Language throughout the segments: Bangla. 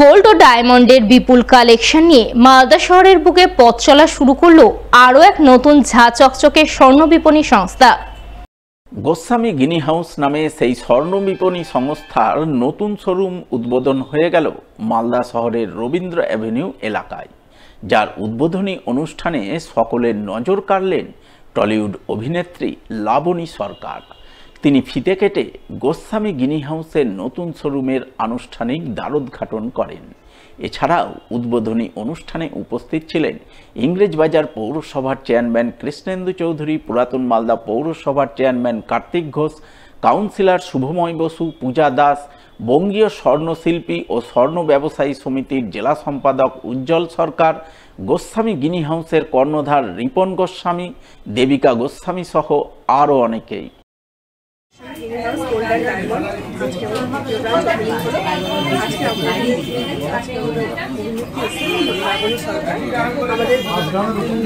গোল্ড ও ডায়মন্ডের বিপুল কালেকশন নিয়ে মালদা শহরের বুকে পথ চলা শুরু করলো আরও এক নতুন ঝাঁ চকচকে স্বর্ণ বিপণী সংস্থা। গোস্বামী গিনি হাউস নামে সেই স্বর্ণ বিপণী সংস্থার নতুন শোরুম উদ্বোধন হয়ে গেল মালদা শহরের রবীন্দ্র অ্যাভিনিউ এলাকায়, যার উদ্বোধনী অনুষ্ঠানে সকলের নজর কাড়লেন টলিউড অভিনেত্রী লাবণী সরকার। তিনি ফিতে কেটে গোস্বামী গিনি হাউসের নতুন শোরুমের আনুষ্ঠানিক দ্বারোদ্ঘাটন করেন। এছাড়াও উদ্বোধনী অনুষ্ঠানে উপস্থিত ছিলেন ইংরেজবাজার পৌরসভার চেয়ারম্যান কৃষ্ণেন্দু চৌধুরী, পুরাতন মালদা পৌরসভার চেয়ারম্যান কার্তিক ঘোষ, কাউন্সিলর শুভময় বসু, পূজা দাস, বঙ্গীয় স্বর্ণশিল্পী ও স্বর্ণ ব্যবসায়ী সমিতির জেলা সম্পাদক উজ্জ্বল সরকার, গোস্বামী গিনি হাউসের কর্ণধার রিপন গোস্বামী, দেবিকা গোস্বামী সহ আরও অনেকেই। আমাদের নতুন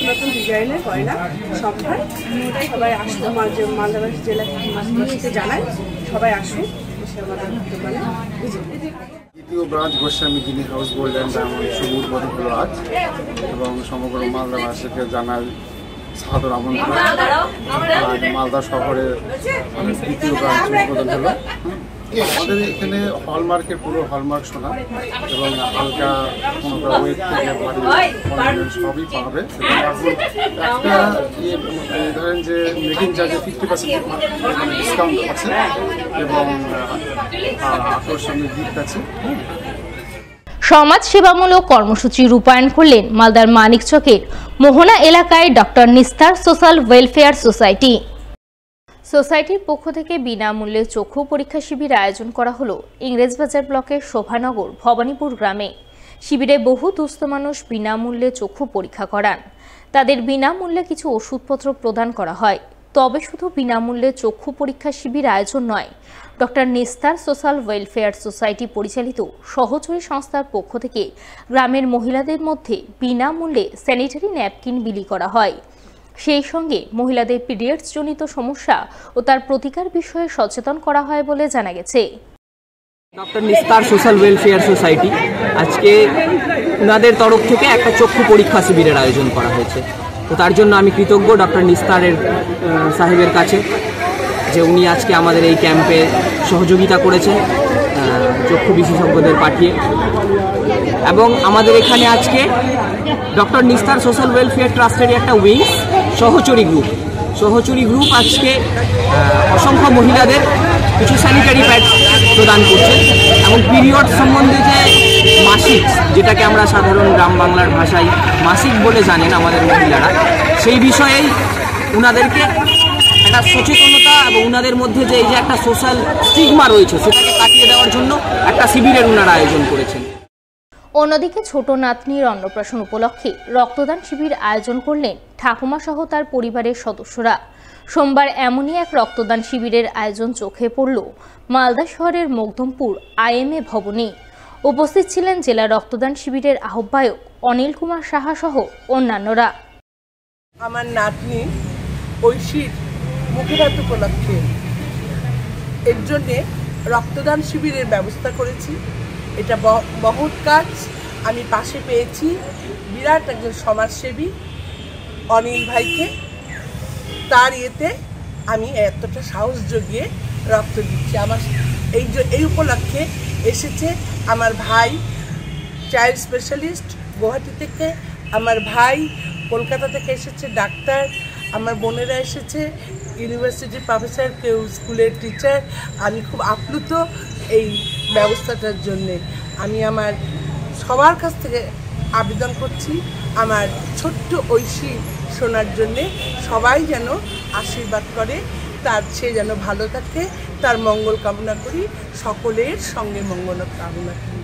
নতুন ডিজাইনের গয়না সবাই আসুন, মালদাবাসী জেলাবাসীকে জানাই সবাই আসুন এসে আমাদের দোকানে। দ্বিতীয় branch Goswami guinea house gold and diamond শুভ উদ্বোধন হলো আজ, এবং সমগ্র মালদাবাসীকে জানাই সাদর আমন্ত্রণ। মালদা শহরের দ্বিতীয় ব্রাঞ্চ উদ্বোধন হলো। আমাদের এখানে হলমার্কের পুরো হলমার্ক সোনা এবং হালকা কোনো ওয়েট থেকে ভারী সবই পাবে। একটা ধরেন যে মেকিং চার্জে 50% ডিসকাউন্ট আছে এবং আকর্ষণীয় গিফট আছে। সমাজ সেবামূলক কর্মসূচি রূপায়ণ করলেন মালদার মানিকচকের মোহনা এলাকায় ডক্টর নিস্তার সোশ্যাল ওয়েলফেয়ার সোসাইটি। সোসাইটির পক্ষ থেকে বিনামূল্যে চক্ষু পরীক্ষা শিবির আয়োজন করা হলো ইংরেজবাজার ব্লকের শোভানগর ভবানীপুর গ্রামে। শিবিরে বহু দুস্থ মানুষ বিনামূল্যে চক্ষু পরীক্ষা করান। তাদের বিনামূল্যে কিছু ওষুধপত্র প্রদান করা হয়। তবে শুধু বিনামূল্যে চক্ষু পরীক্ষা শিবির আয়োজন নয়, ডক্টর নিস্তার সোশ্যাল ওয়েলফেয়ার সোসাইটি পরিচালিত সহচরী সংস্থার পক্ষ থেকে গ্রামের মহিলাদের মধ্যে বিনামূল্যে স্যানিটারি ন্যাপকিন বিলি করা হয়। সেই সঙ্গে মহিলাদের পিরিয়ডস জনিত সমস্যা ও তার প্রতিকার বিষয়ে সচেতন করা হয় বলে জানা গেছে। ডক্টর নিস্তার সোশ্যাল ওয়েলফেয়ার সোসাইটি আজকে ওনাদের তরফ থেকে একটা চক্ষু পরীক্ষা শিবিরের আয়োজন করা হয়েছে। তো তার জন্য আমি কৃতজ্ঞ ডক্টর নিস্তারের সাহেবের কাছে যে উনি আজকে আমাদের এই ক্যাম্পে সহযোগিতা করেছেন চক্ষু বিশেষজ্ঞদের পাঠিয়ে। এবং আমাদের এখানে আজকে ডক্টর নিস্তার সোশ্যাল ওয়েলফেয়ার ট্রাস্টের একটা উইংস সহচরী গ্রুপ আজকে অসংখ্য মহিলাদের কিছু স্যানিটারি প্যাড প্রদান করছে এবং পিরিয়ড সম্বন্ধে যে মাসিক, যেটাকে আমরা সাধারণ গ্রাম বাংলার ভাষায় মাসিক বলে জানেন আমাদের মহিলারা, সেই বিষয়েই ওনাদেরকে একটা সচেতনতা এবং ওনাদের মধ্যে যে এই যে একটা সোশ্যাল স্টিগমা রয়েছে সেটাকে কাটিয়ে দেওয়ার জন্য একটা শিবিরের ওনারা আয়োজন করেছেন। অন্যদিকে ছোট নাতনির অন্নপ্রাশন উপলক্ষে রক্তদান শিবির আয়োজন করলেন ঠাকুমা সহ তার পরিবারের সদস্যরা। সোমবার এমনই এক রক্তদান শিবিরের আয়োজন চোখে পড়ল মালদা শহরের মকদমপুর IMA ভবনে। উপস্থিত ছিলেন জেলা রক্তদান শিবিরের আহ্বায়ক অনিল কুমার সাহা সহ অন্যান্যরা। আমার নাতনি ঐশীর মুখপাত উপলক্ষে এর জন্যে রক্তদান শিবিরের ব্যবস্থা করেছি। এটা বহুত কাজ আমি পাশে পেয়েছি বিরাট একজন সমাজসেবী অনিল ভাইকে। তার ইয়েতে আমি এতটা সাহস জগিয়ে রক্ত দিচ্ছি। আমার এই উপলক্ষে এসেছে আমার ভাই চাইল্ড স্পেশালিস্ট গুয়াহাটি থেকে, আমার ভাই কলকাতা থেকে এসেছে ডাক্তার, আমার বোনেরা এসেছে ইউনিভার্সিটির প্রফেসর, কেউ স্কুলের টিচার। আমি খুব আপ্লুত এই ব্যবস্থাটার জন্যে। আমি আমার সবার কাছ থেকে আবেদন করছি আমার ছোট্ট ঐশী শোনার জন্যে সবাই যেন আশীর্বাদ করে, সে যেন ভালো থাকে, তার মঙ্গল কামনা করি, সকলের সঙ্গে মঙ্গল কামনা করি।